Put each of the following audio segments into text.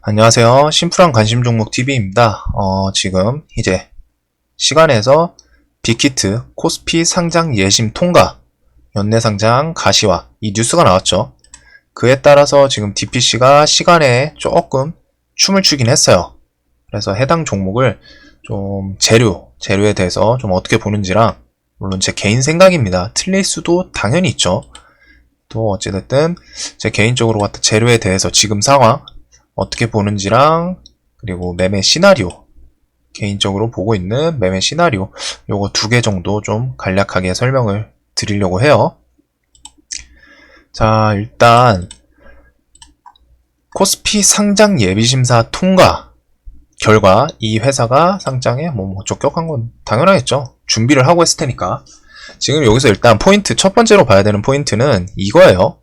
안녕하세요. 심플한 관심 종목 TV입니다. 지금 이제 시간에서 빅히트 코스피 상장 예심 통과, 연내 상장 가시화 이 뉴스가 나왔죠. 그에 따라서 지금 DPC가 시간에 조금 춤을 추긴 했어요. 그래서 해당 종목을 좀 재료에 대해서 좀 어떻게 보는지랑, 물론 제 개인 생각입니다. 틀릴 수도 당연히 있죠. 또 어찌됐든 제 개인적으로 갖다 재료에 대해서 지금 상황 어떻게 보는지랑, 그리고 매매 시나리오, 개인적으로 보고 있는 매매 시나리오, 요거 2개 정도 좀 간략하게 설명을 드리려고 해요. 자, 일단 코스피 상장 예비심사 통과 결과 이 회사가 상장에 적격한 건 당연하겠죠. 준비를 하고 했을 테니까. 지금 여기서 일단 포인트, 첫 번째로 봐야 되는 포인트는 이거예요.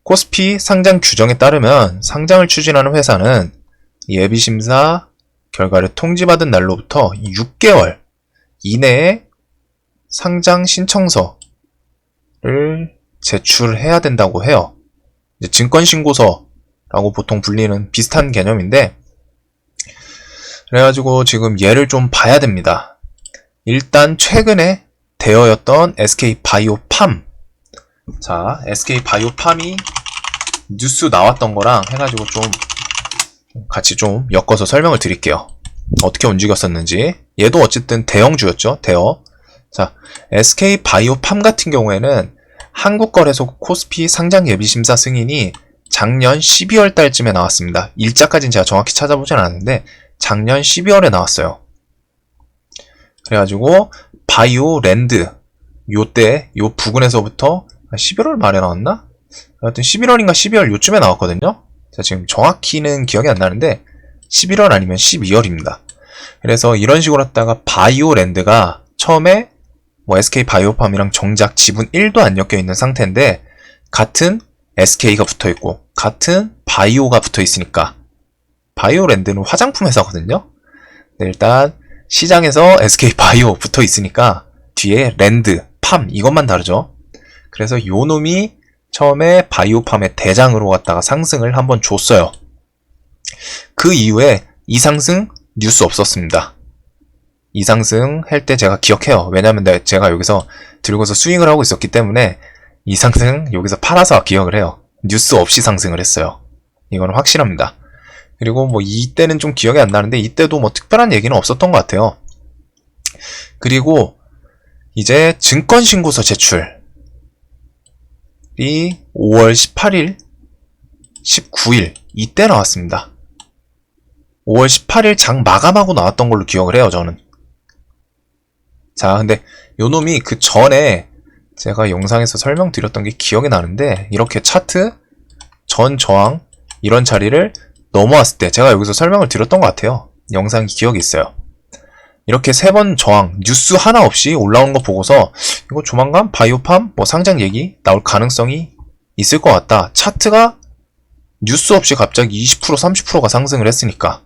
코스피 상장 규정에 따르면 상장을 추진하는 회사는 예비심사 결과를 통지받은 날로부터 6개월 이내에 상장 신청서를 제출해야 된다고 해요. 이제 증권신고서라고 보통 불리는 비슷한 개념인데, 그래가지고 지금 얘를 좀 봐야 됩니다. 일단 최근에 대여였던 SK바이오팜, 자, SK바이오팜이 뉴스 나왔던 거랑 해가지고 좀 같이 좀 엮어서 설명을 드릴게요. 어떻게 움직였었는지. 얘도 어쨌든 대형주였죠. 대여. 자, SK바이오팜 같은 경우에는 한국거래소 코스피 상장 예비심사 승인이 작년 12월 달쯤에 나왔습니다. 일자까지는 제가 정확히 찾아보진 않았는데 작년 12월에 나왔어요. 그래가지고 바이오랜드 요 부근에서부터 11월 말에 나왔나? 하여튼 11월인가 12월 요쯤에 나왔거든요. 제가 지금 정확히는 기억이 안 나는데 11월 아니면 12월입니다. 그래서 이런 식으로 했다가 바이오랜드가 처음에 SK바이오팜이랑 정작 지분 1도 안 엮여 있는 상태인데 같은 SK가 붙어 있고 같은 바이오가 붙어 있으니까, 바이오랜드는 화장품 회사거든요. 네, 일단 시장에서 SK바이오 붙어 있으니까 뒤에 랜드, 팜 이것만 다르죠. 그래서 요 놈이 처음에 바이오팜의 대장으로 갔다가 상승을 한번 줬어요. 그 이후에 이 상승 뉴스 없었습니다. 이 상승 할 때 제가 기억해요. 왜냐면 제가 여기서 들고서 스윙을 하고 있었기 때문에 이 상승 여기서 팔아서 기억을 해요. 뉴스 없이 상승을 했어요. 이거는 확실합니다. 그리고 이때는 좀 기억이 안 나는데 이때도 특별한 얘기는 없었던 것 같아요. 그리고 이제 증권신고서 제출이 5월 18일, 19일 이때 나왔습니다. 5월 18일 장 마감하고 나왔던 걸로 기억을 해요, 저는. 자, 근데 요 놈이 그 전에 제가 영상에서 설명드렸던 게 기억이 나는데, 이렇게 차트 전 저항 이런 자리를 넘어왔을 때 제가 여기서 설명을 드렸던 것 같아요. 영상이 기억이 있어요. 이렇게 3번 저항 뉴스 하나 없이 올라온 거 보고서 이거 조만간 바이오팜 상장 얘기 나올 가능성이 있을 것 같다. 차트가 뉴스 없이 갑자기 20% 30%가 상승을 했으니까.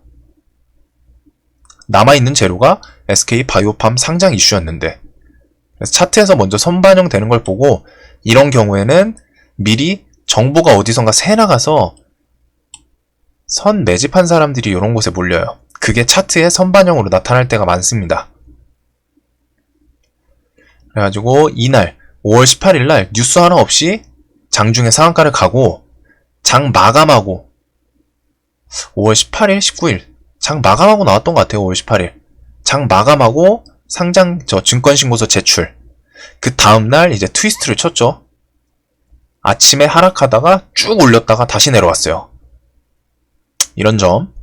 남아있는 재료가 SK바이오팜 상장 이슈였는데, 그래서 차트에서 먼저 선반영 되는 걸 보고 이런 경우에는 미리 정보가 어디선가 새 나가서 선 매집한 사람들이 이런 곳에 몰려요. 그게 차트에 선반영으로 나타날 때가 많습니다. 그래가지고 이날 5월 18일 날 뉴스 하나 없이 장중에 상한가를 가고 장 마감하고 5월 18일, 19일 장 마감하고 나왔던 것 같아요. 5월 18일 장 마감하고 상장 증권신고서 제출. 그 다음날 이제 트위스트를 쳤죠. 아침에 하락하다가 쭉 올렸다가 다시 내려왔어요. 이런 점.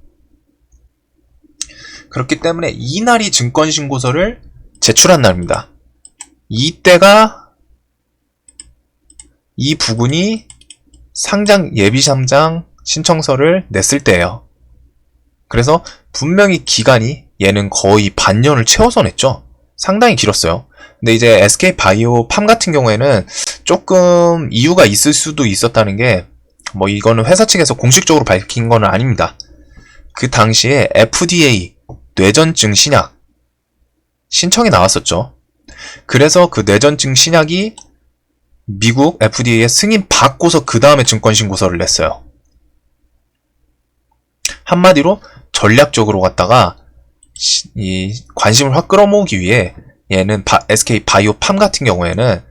그렇기 때문에 이날이 증권신고서를 제출한 날입니다. 이때가 이 부분이 상장 예비상장 신청서를 냈을 때예요. 그래서 분명히 기간이 얘는 거의 반년을 채워서 냈죠. 상당히 길었어요. 근데 이제 SK바이오팜 같은 경우에는 조금 이유가 있을 수도 있었다는 게, 이거는 회사 측에서 공식적으로 밝힌 건 아닙니다. 그 당시에 FDA 뇌전증 신약 신청이 나왔었죠. 그래서 그 뇌전증 신약이 미국 FDA에 승인 받고서 그 다음에 증권신고서를 냈어요. 한마디로 전략적으로 갖다가 이 관심을 확 끌어모으기 위해 얘는 SK 바이오팜 같은 경우에는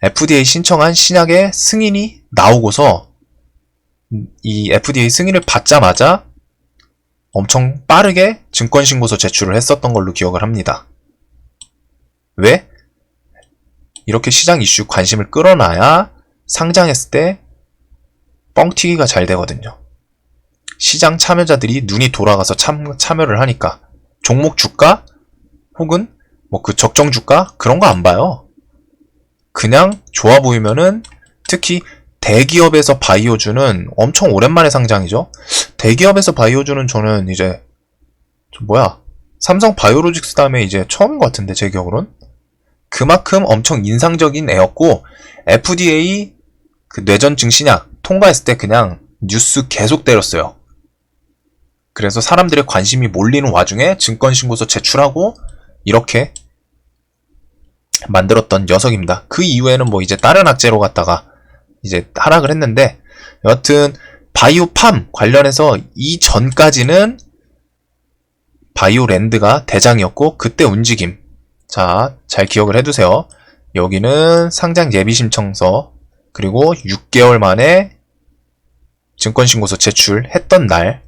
FDA 신청한 신약의 승인이 나오고서 이 FDA 승인을 받자마자 엄청 빠르게 증권신고서 제출을 했었던 걸로 기억을 합니다. 왜? 이렇게 시장 이슈 관심을 끌어놔야 상장했을 때 뻥튀기가 잘 되거든요. 시장 참여자들이 눈이 돌아가서 참여를 하니까 종목 주가 혹은 뭐 그 적정 주가 그런 거 안 봐요. 그냥 좋아 보이면은 특히 대기업에서 바이오주는 엄청 오랜만에 상장이죠. 대기업에서 바이오주는 저는 이제 삼성 바이오로직스 다음에 이제 처음인 것 같은데 제 기억으론 그만큼 엄청 인상적인 애였고 FDA 그 뇌전증 신약 통과했을 때 그냥 뉴스 계속 때렸어요. 그래서 사람들의 관심이 몰리는 와중에 증권신고서 제출하고 이렇게 만들었던 녀석입니다. 그 이후에는 뭐 이제 다른 악재로 갔다가 이제 하락을 했는데 여하튼 바이오팜 관련해서 이전까지는 바이오랜드가 대장이었고 그때 움직임 자, 잘 기억을 해두세요. 여기는 상장 예비신청서 그리고 6개월 만에 증권신고서 제출했던 날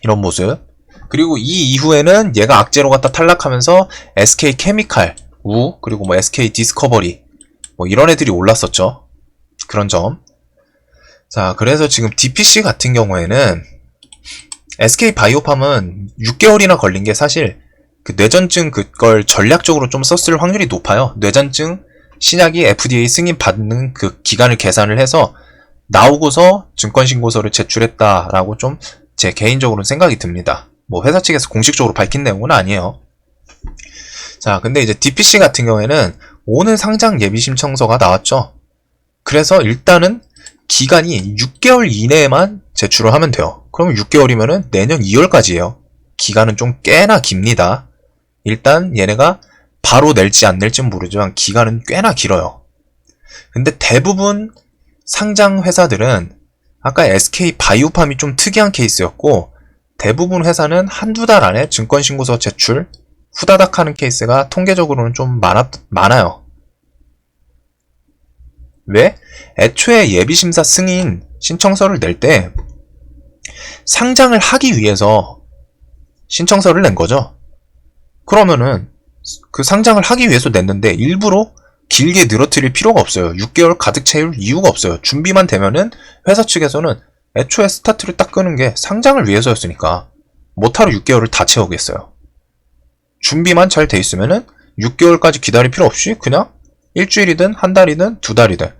이런 모습 그리고 이 이후에는 얘가 악재로 갔다 탈락하면서 SK케미칼, 우 그리고 뭐 SK디스커버리 뭐 이런 애들이 올랐었죠. 그런 점. 자, 그래서 지금 DPC 같은 경우에는 SK바이오팜은 6개월이나 걸린 게 사실 그 뇌전증 그걸 전략적으로 좀 썼을 확률이 높아요. 뇌전증 신약이 FDA 승인 받는 그 기간을 계산을 해서 나오고서 증권신고서를 제출했다라고 좀 제 개인적으로는 생각이 듭니다. 뭐 회사 측에서 공식적으로 밝힌 내용은 아니에요. 자, 근데 이제 DPC 같은 경우에는 오늘 상장 예비신청서가 나왔죠. 그래서 일단은 기간이 6개월 이내에만 제출을 하면 돼요. 그러면 6개월이면은 내년 2월까지예요. 기간은 좀 꽤나 깁니다. 일단 얘네가 바로 낼지 안 낼지는 모르지만 기간은 꽤나 길어요. 근데 대부분 상장 회사들은 아까 SK 바이오팜이 좀 특이한 케이스였고 대부분 회사는 한두 달 안에 증권신고서 제출 후다닥 하는 케이스가 통계적으로는 좀 많아요. 왜? 애초에 예비심사 승인 신청서를 낼 때 상장을 하기 위해서 신청서를 낸 거죠. 그러면은 그 상장을 하기 위해서 냈는데 일부러 길게 늘어뜨릴 필요가 없어요. 6개월 가득 채울 이유가 없어요. 준비만 되면은 회사 측에서는 애초에 스타트를 딱 끄는 게 상장을 위해서였으니까 못하러 6개월을 다 채우겠어요. 준비만 잘 돼 있으면은 6개월까지 기다릴 필요 없이 그냥 일주일이든 한 달이든 두 달이든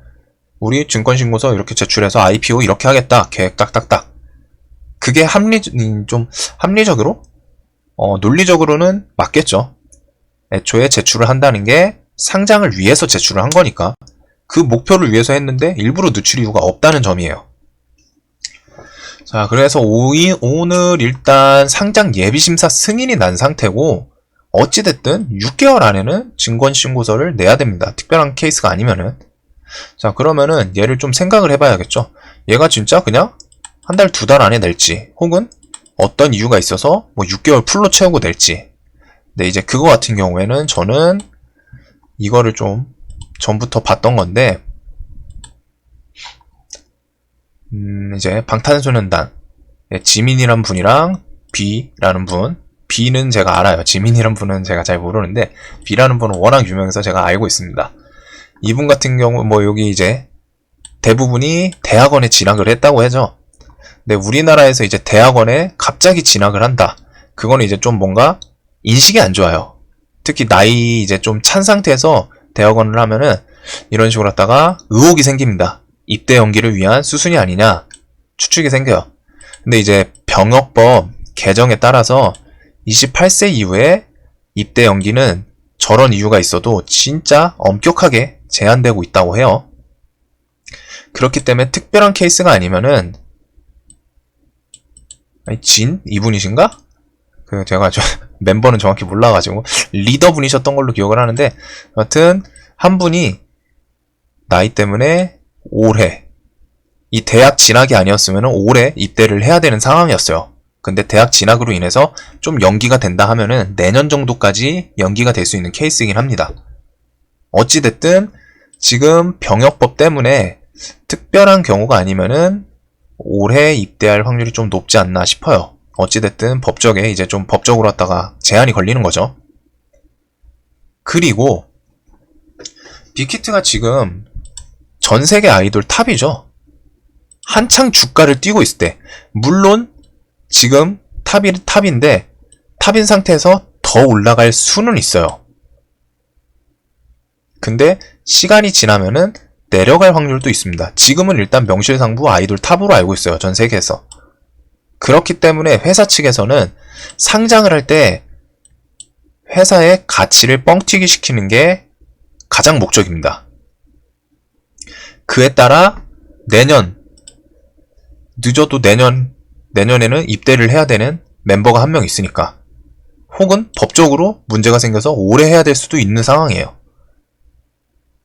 우리 증권신고서 이렇게 제출해서 IPO 이렇게 하겠다. 계획 딱딱딱. 그게 좀 합리적으로 논리적으로는 맞겠죠. 애초에 제출을 한다는 게 상장을 위해서 제출을 한 거니까 그 목표를 위해서 했는데 일부러 늦출 이유가 없다는 점이에요. 자, 그래서 오늘 일단 상장 예비심사 승인이 난 상태고 어찌됐든 6개월 안에는 증권신고서를 내야 됩니다. 특별한 케이스가 아니면은. 자, 그러면은 얘를 좀 생각을 해봐야겠죠. 얘가 진짜 그냥 한 달, 두 달 안에 낼지 혹은 어떤 이유가 있어서 뭐 6개월 풀로 채우고 낼지. 근데 이제 그거 같은 경우에는 저는 이거를 좀 전부터 봤던 건데 이제 방탄소년단 지민이란 분이랑 B라는 분 B는 제가 알아요. 지민이란 분은 제가 잘 모르는데 B라는 분은 워낙 유명해서 제가 알고 있습니다. 이분 같은 경우 뭐 여기 이제 대부분이 대학원에 진학을 했다고 하죠. 근데 우리나라에서 이제 대학원에 갑자기 진학을 한다. 그거는 이제 좀 뭔가 인식이 안 좋아요. 특히 나이 이제 좀 찬 상태에서 대학원을 하면은 이런 식으로 하다가 의혹이 생깁니다. 입대 연기를 위한 수순이 아니냐 추측이 생겨요. 근데 이제 병역법 개정에 따라서 28세 이후에 입대 연기는 저런 이유가 있어도 진짜 엄격하게 제한되고 있다고 해요. 그렇기 때문에 특별한 케이스가 아니면은 진? 이분이신가? 제가 멤버는 정확히 몰라가지고 리더분이셨던 걸로 기억을 하는데 여하튼 한 분이 나이 때문에 올해 이 대학 진학이 아니었으면 올해 입대를 해야 되는 상황이었어요. 근데 대학 진학으로 인해서 좀 연기가 된다 하면은 내년 정도까지 연기가 될 수 있는 케이스이긴 합니다. 어찌됐든 지금 병역법 때문에 특별한 경우가 아니면은 올해 입대할 확률이 좀 높지 않나 싶어요. 어찌됐든 법적에 이제 좀 법적으로 왔다가 제한이 걸리는 거죠. 그리고 빅히트가 지금 전 세계 아이돌 탑이죠. 한창 주가를 띄고 있을 때, 물론 지금 탑인데 탑인 상태에서 더 올라갈 수는 있어요. 근데 시간이 지나면은 내려갈 확률도 있습니다. 지금은 일단 명실상부 아이돌 탑으로 알고 있어요. 전 세계에서. 그렇기 때문에 회사 측에서는 상장을 할 때 회사의 가치를 뻥튀기 시키는 게 가장 목적입니다. 그에 따라 늦어도 내년에는 입대를 해야 되는 멤버가 한 명 있으니까, 혹은 법적으로 문제가 생겨서 오래 해야 될 수도 있는 상황이에요.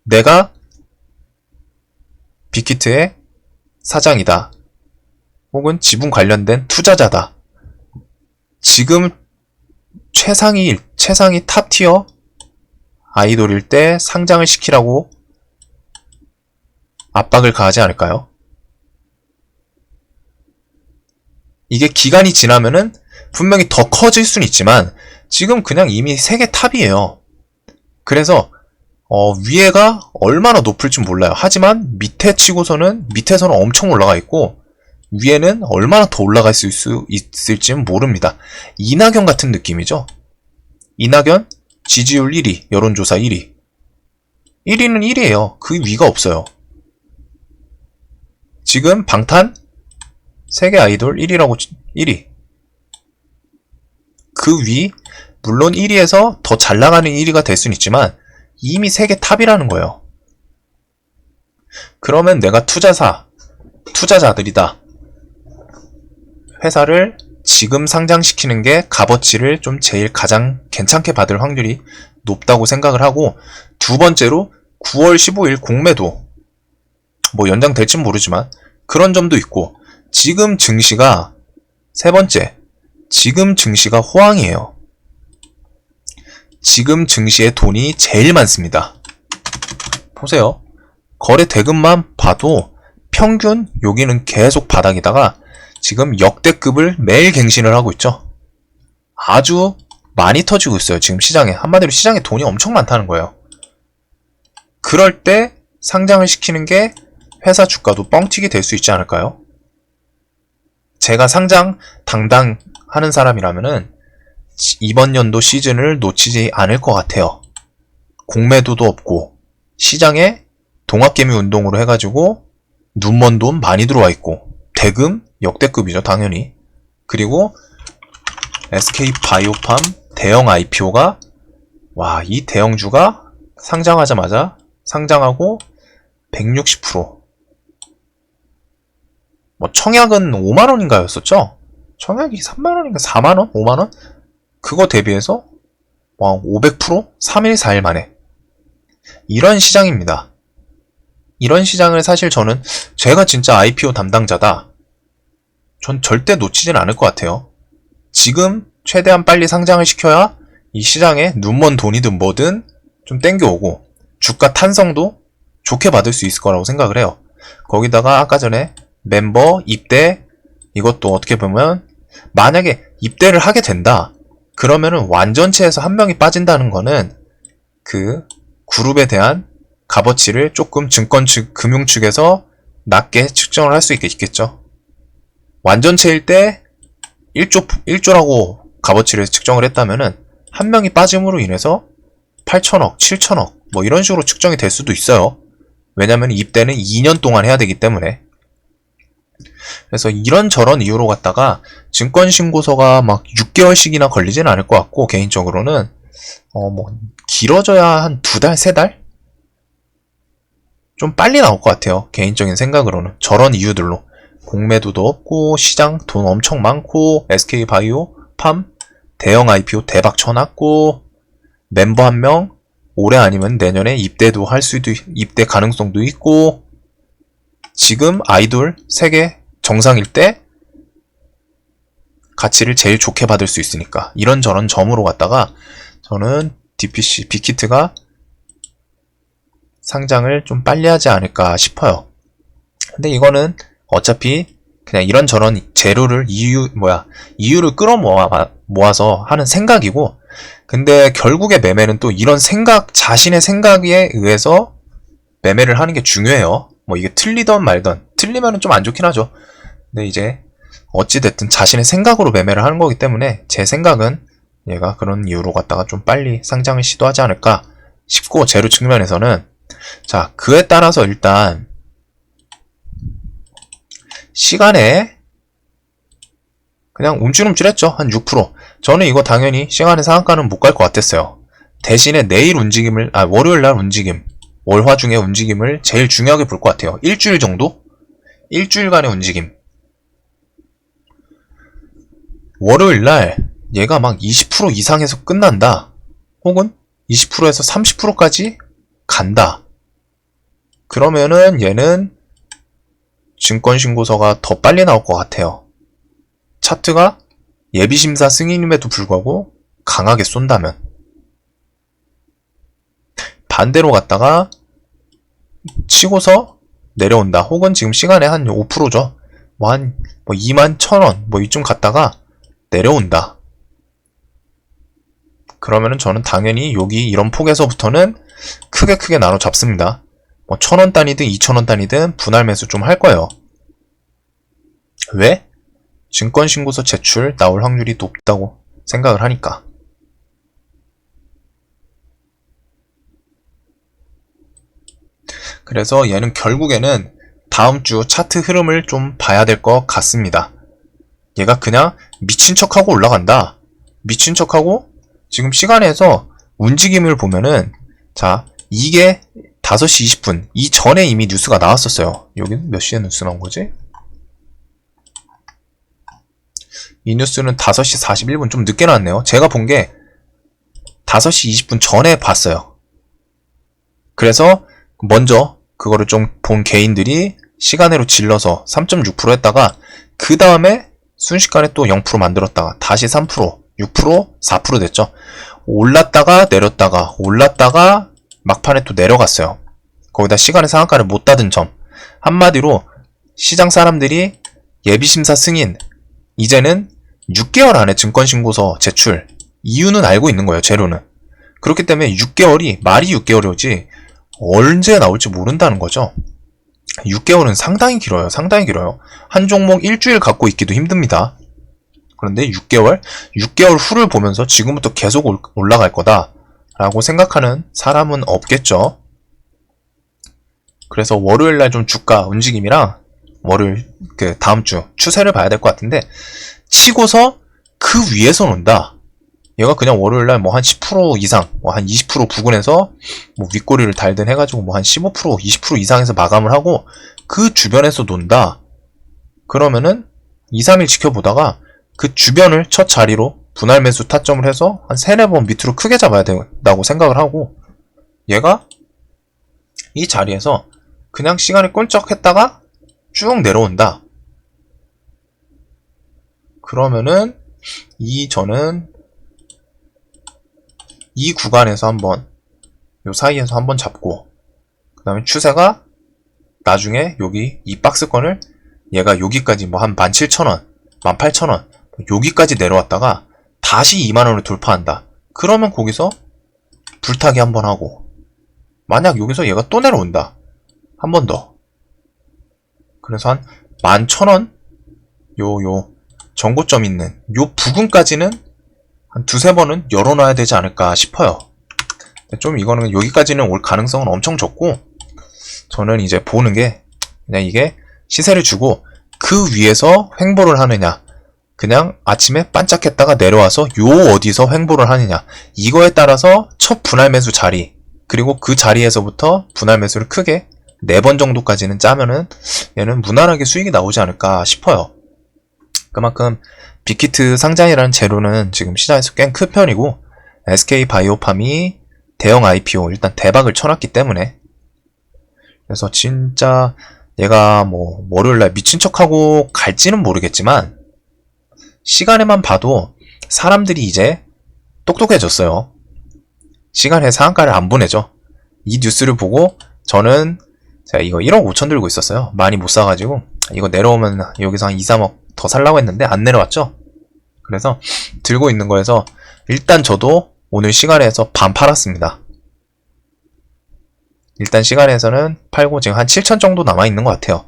내가 빅히트의 사장이다, 혹은 지분 관련된 투자자다, 지금 최상위 탑티어 아이돌일 때 상장을 시키라고 압박을 가하지 않을까요? 이게 기간이 지나면은 분명히 더 커질 수는 있지만 지금 그냥 이미 세계 탑이에요. 그래서 위에가 얼마나 높을지 몰라요. 하지만 밑에서는 엄청 올라가 있고 위에는 얼마나 더 올라갈 수 있을지는 모릅니다. 이낙연 같은 느낌이죠. 이낙연 지지율 1위, 여론조사 1위. 1위는 1위예요. 그 위가 없어요. 지금 방탄 세계 아이돌 1위. 그 위, 물론 1위에서 더 잘 나가는 1위가 될 수는 있지만 이미 세계 탑이라는 거예요. 그러면 내가 투자자들이다. 회사를 지금 상장시키는 게 값어치를 좀 제일 가장 괜찮게 받을 확률이 높다고 생각을 하고, 두 번째로 9월 15일 공매도 뭐 연장될진 모르지만 그런 점도 있고, 지금 증시가 세 번째, 지금 증시가 호황이에요. 지금 증시에 돈이 제일 많습니다. 보세요. 거래 대금만 봐도 평균 여기는 계속 바닥이다가 지금 역대급을 매일 갱신을 하고 있죠. 아주 많이 터지고 있어요. 지금 시장에. 한마디로 시장에 돈이 엄청 많다는 거예요. 그럴 때 상장을 시키는 게 회사 주가도 뻥튀기 될 수 있지 않을까요? 제가 상장 당당하는 사람이라면은 이번 연도 시즌을 놓치지 않을 것 같아요. 공매도도 없고 시장에 동학개미 운동으로 해가지고 눈먼 돈 많이 들어와 있고 대금 역대급이죠, 당연히. 그리고 SK바이오팜 대형 IPO가, 이 대형주가 상장하자마자 상장하고 160%. 청약은 5만원인가 였었죠? 청약이 3만원인가 4만원? 5만원? 그거 대비해서 500%? 3일 4일 만에. 이런 시장입니다. 이런 시장을 사실 제가 진짜 IPO 담당자다, 전 절대 놓치진 않을 것 같아요. 지금 최대한 빨리 상장을 시켜야 이 시장에 눈먼 돈이든 뭐든 좀 땡겨오고 주가 탄성도 좋게 받을 수 있을 거라고 생각을 해요. 거기다가 아까 전에 멤버 입대, 이것도 어떻게 보면 만약에 입대를 하게 된다 그러면은 완전체에서 한 명이 빠진다는 거는 그 그룹에 대한 값어치를 조금 증권 측, 금융 측에서 낮게 측정을 할 수 있겠죠. 완전체일 때 1조라고 값어치를 측정을 했다면은 한 명이 빠짐으로 인해서 8천억, 7천억 뭐 이런 식으로 측정이 될 수도 있어요. 왜냐면 입대는 2년 동안 해야 되기 때문에. 그래서 이런저런 이유로 갖다가 증권신고서가 막 6개월씩이나 걸리진 않을 것 같고, 개인적으로는 길어져야 한 2달, 3달? 좀 빨리 나올 것 같아요. 개인적인 생각으로는. 저런 이유들로. 공매도도 없고 시장 돈 엄청 많고 SK바이오 팜 대형 IPO 대박 쳐놨고 멤버 한 명 올해 아니면 내년에 입대 가능성도 있고 지금 아이돌 세계 정상일 때 가치를 제일 좋게 받을 수 있으니까 이런저런 점으로 갔다가 저는 DPC 빅히트가 상장을 좀 빨리 하지 않을까 싶어요. 근데 이거는 어차피 그냥 이런저런 재료를 이유를 끌어모아서 하는 생각이고, 근데 결국에 매매는 또 이런 자신의 생각에 의해서 매매를 하는 게 중요해요. 뭐 이게 틀리던 말던, 틀리면은 좀 안 좋긴 하죠. 근데 이제 어찌됐든 자신의 생각으로 매매를 하는 거기 때문에 제 생각은 얘가 그런 이유로 갖다가 좀 빨리 상장을 시도하지 않을까 싶고, 재료 측면에서는 자, 그에 따라서 일단 시간에 그냥 움찔움찔했죠. 한 6%. 저는 이거 당연히 시간의 상한가는 못 갈 것 같았어요. 대신에 내일 움직임을, 월요일 날 움직임, 월화 중의 움직임을 제일 중요하게 볼 것 같아요. 일주일 정도? 일주일간의 움직임. 월요일 날 얘가 막 20% 이상에서 끝난다. 혹은 20%에서 30%까지 간다. 그러면은 얘는 증권신고서가 더 빨리 나올 것 같아요. 차트가 예비심사 승인임에도 불구하고 강하게 쏜다면. 반대로 갔다가 치고서 내려온다. 혹은 지금 시간에 한 5%죠. 뭐 21,000원 뭐 이쯤 갔다가 내려온다. 그러면은 저는 당연히 여기 이런 폭에서부터는 크게 나눠 잡습니다. 뭐 1,000원 단위든 2,000원 단위든 분할 매수 좀 할 거예요. 왜? 증권신고서 제출 나올 확률이 높다고 생각을 하니까. 그래서 얘는 결국에는 다음 주 차트 흐름을 좀 봐야 될 것 같습니다. 얘가 그냥 미친 척하고 올라간다. 미친 척하고 지금 시간에서 움직임을 보면은, 자, 이게 5시 20분 이 전에 이미 뉴스가 나왔었어요. 여기는 몇 시에 뉴스 나온 거지? 이 뉴스는 5시 41분 좀 늦게 나왔네요. 제가 본 게 5시 20분 전에 봤어요. 그래서 먼저 그거를 좀 본 개인들이 시간으로 질러서 3.6% 했다가 그 다음에 순식간에 또 0% 만들었다가 다시 3%, 6%, 4% 됐죠. 올랐다가 내렸다가 올랐다가 막판에 또 내려갔어요. 거기다 시간의 상한가를 못 닫은 점. 한마디로 시장 사람들이 예비심사 승인, 이제는 6개월 안에 증권신고서 제출, 이유는 알고 있는 거예요. 재료는. 그렇기 때문에 6개월이 말이 6개월이지 언제 나올지 모른다는 거죠. 6개월은 상당히 길어요. 상당히 길어요. 한 종목 일주일 갖고 있기도 힘듭니다. 그런데 6개월 후를 보면서 지금부터 계속 올라갈 거다 라고 생각하는 사람은 없겠죠. 그래서 월요일날 좀 주가 움직임이랑 월요일 다음 주 추세를 봐야 될 것 같은데, 치고서 그 위에서 논다. 얘가 그냥 월요일날 뭐 한 10% 이상, 뭐 한 20% 부근에서 뭐 윗꼬리를 달든 해가지고 뭐 한 15%, 20% 이상에서 마감을 하고 그 주변에서 논다. 그러면은 2, 3일 지켜보다가 그 주변을 첫 자리로 분할 매수 타점을 해서 한 3, 4번 밑으로 크게 잡아야 된다고 생각을 하고, 얘가 이 자리에서 그냥 시간을 꼴쩍 했다가 쭉 내려온다. 그러면은 저는 이 구간에서 한번, 요 사이에서 한번 잡고, 그 다음에 추세가 나중에 여기 이 박스권을 얘가 여기까지 뭐 한 17,000원, 18,000원 여기까지 내려왔다가 다시 20,000원을 돌파한다. 그러면 거기서 불타기 한번 하고, 만약 여기서 얘가 또 내려온다. 한 번 더. 그래서 한 11,000원 요 정고점 있는 요 부근까지는 한 2, 3번은 열어놔야 되지 않을까 싶어요. 좀 이거는 여기까지는 올 가능성은 엄청 적고, 저는 이제 보는 게 그냥 이게 시세를 주고 그 위에서 횡보를 하느냐, 그냥 아침에 반짝했다가 내려와서 요 어디서 횡보를 하느냐, 이거에 따라서 첫 분할 매수 자리, 그리고 그 자리에서부터 분할 매수를 크게 4번 정도까지는 짜면은 얘는 무난하게 수익이 나오지 않을까 싶어요. 그만큼 빅히트 상장이라는 재료는 지금 시장에서 꽤 큰 편이고, SK바이오팜이 대형 IPO 일단 대박을 쳐놨기 때문에, 그래서 진짜 얘가 뭐 월요일날 미친 척하고 갈지는 모르겠지만 시간에만 봐도 사람들이 이제 똑똑해졌어요. 시간에 상한가를 안 보내죠. 이 뉴스를 보고 저는 제가 이거 1억 5천 들고 있었어요. 많이 못 사가지고 이거 내려오면 여기서 한 2, 3억 더 살라고 했는데 안 내려왔죠. 그래서 들고 있는 거에서 일단 저도 오늘 시간에서 반 팔았습니다. 일단 시간에서는 팔고 지금 한 7천 정도 남아있는 것 같아요.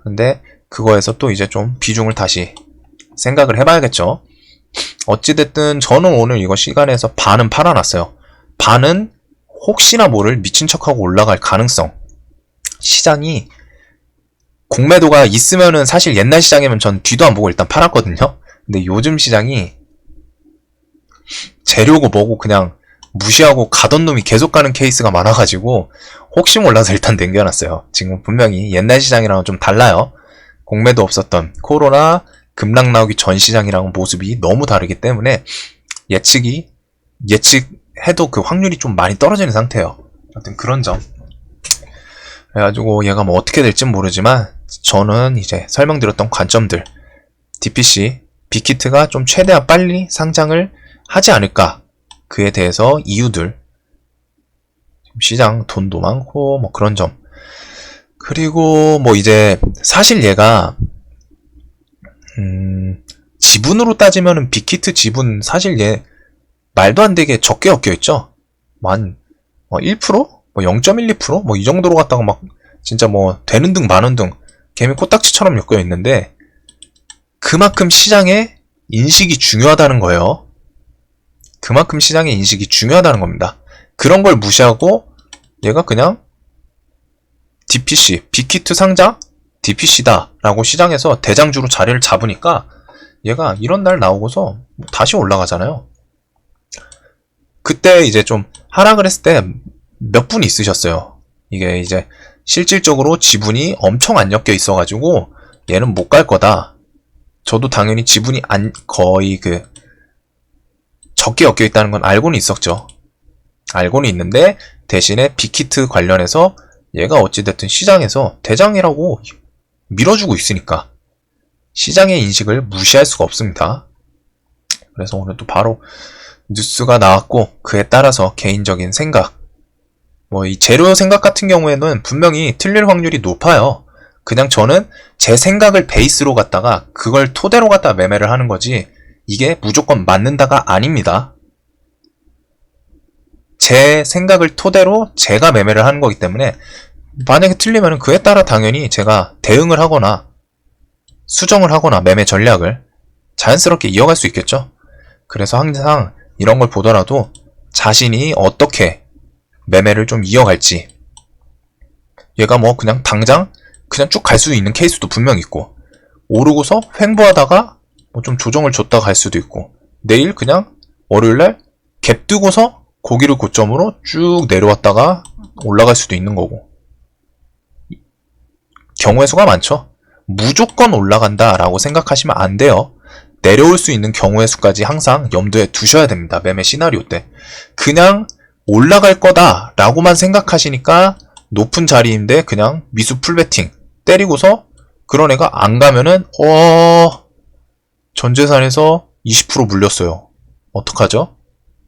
근데 그거에서 또 이제 좀 비중을 다시 생각을 해봐야겠죠. 어찌됐든 저는 오늘 이거 시간에서 반은 팔아놨어요. 반은 혹시나 모를 미친 척하고 올라갈 가능성. 시장이 공매도가 있으면은 사실 옛날 시장이면 전 뒤도 안 보고 일단 팔았거든요. 근데 요즘 시장이 재료고 뭐고 그냥 무시하고 가던 놈이 계속 가는 케이스가 많아가지고 혹시 몰라서 일단 남겨놨어요. 지금 분명히 옛날 시장이랑은 좀 달라요. 공매도 없었던 코로나 급락 나오기 전 시장이랑은 모습이 너무 다르기 때문에 예측해도 그 확률이 좀 많이 떨어지는 상태예요. 아무튼 그런 점. 그래가지고 얘가 뭐 어떻게 될진 모르지만 저는 이제 설명드렸던 관점들 DPC, 빅히트가 좀 최대한 빨리 상장을 하지 않을까, 그에 대해서 이유들, 시장 돈도 많고 뭐 그런 점. 그리고 뭐 이제 사실 얘가 지분으로 따지면은 빅히트 지분 사실 얘 말도 안 되게 적게 엮여있죠. 만 1%? 뭐 0.12%? 뭐 이 정도로 갔다가 막 진짜 뭐 되는 등 마는 등 개미 코딱지처럼 엮여있는데 그만큼 시장의 인식이 중요하다는 거예요. 그만큼 시장의 인식이 중요하다는 겁니다. 그런 걸 무시하고 얘가 그냥 DPC, 빅히트 상장? DPC다 라고 시장에서 대장주로 자리를 잡으니까 얘가 이런 날 나오고서 다시 올라가잖아요. 그때 이제 좀 하락을 했을 때 몇 분 있으셨어요. 이게 이제 실질적으로 지분이 엄청 안 엮여 있어가지고 얘는 못 갈 거다. 저도 당연히 지분이 거의 적게 엮여 있다는 건 알고는 있었죠. 알고는 있는데 대신에 빅히트 관련해서 얘가 어찌됐든 시장에서 대장이라고 밀어주고 있으니까 시장의 인식을 무시할 수가 없습니다. 그래서 오늘 또 바로 뉴스가 나왔고 그에 따라서 개인적인 생각, 뭐 이 재료 생각 같은 경우에는 분명히 틀릴 확률이 높아요. 그냥 저는 제 생각을 베이스로 갖다가 그걸 토대로 갖다가 매매를 하는 거지 이게 무조건 맞는다가 아닙니다. 제 생각을 토대로 제가 매매를 하는 거기 때문에 만약에 틀리면 그에 따라 당연히 제가 대응을 하거나 수정을 하거나 매매 전략을 자연스럽게 이어갈 수 있겠죠. 그래서 항상 이런 걸 보더라도 자신이 어떻게 매매를 좀 이어갈지, 얘가 뭐 그냥 당장 그냥 쭉 갈 수 있는 케이스도 분명 있고 오르고서 횡보하다가 뭐 좀 조정을 줬다가 갈 수도 있고 내일 그냥 월요일날 갭 뜨고서 고기를 고점으로 쭉 내려왔다가 올라갈 수도 있는 거고 경우의 수가 많죠. 무조건 올라간다 라고 생각하시면 안 돼요. 내려올 수 있는 경우의 수까지 항상 염두에 두셔야 됩니다. 매매 시나리오 때. 그냥 올라갈 거다 라고만 생각하시니까 높은 자리인데 그냥 미수 풀베팅 때리고서 그런 애가 안 가면은 전재산에서 20% 물렸어요. 어떡하죠?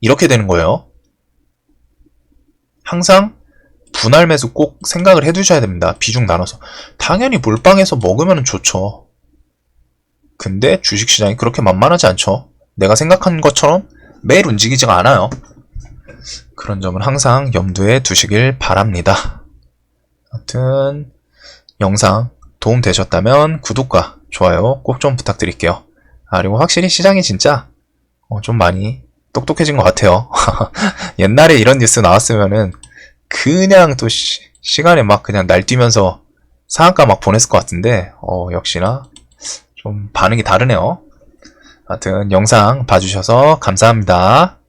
이렇게 되는 거예요. 항상 분할 매수 꼭 생각을 해두셔야 됩니다. 비중 나눠서. 당연히 몰빵해서 먹으면 좋죠. 근데 주식시장이 그렇게 만만하지 않죠. 내가 생각한 것처럼 매일 움직이지가 않아요. 그런 점은 항상 염두에 두시길 바랍니다. 아무튼 영상 도움 되셨다면 구독과 좋아요 꼭 좀 부탁드릴게요. 그리고 확실히 시장이 진짜 좀 많이 똑똑해진 것 같아요. 옛날에 이런 뉴스 나왔으면은 그냥 또 시간에 막 그냥 날뛰면서 상한가 막 보냈을 것 같은데 역시나 좀 반응이 다르네요. 하여튼 영상 봐주셔서 감사합니다.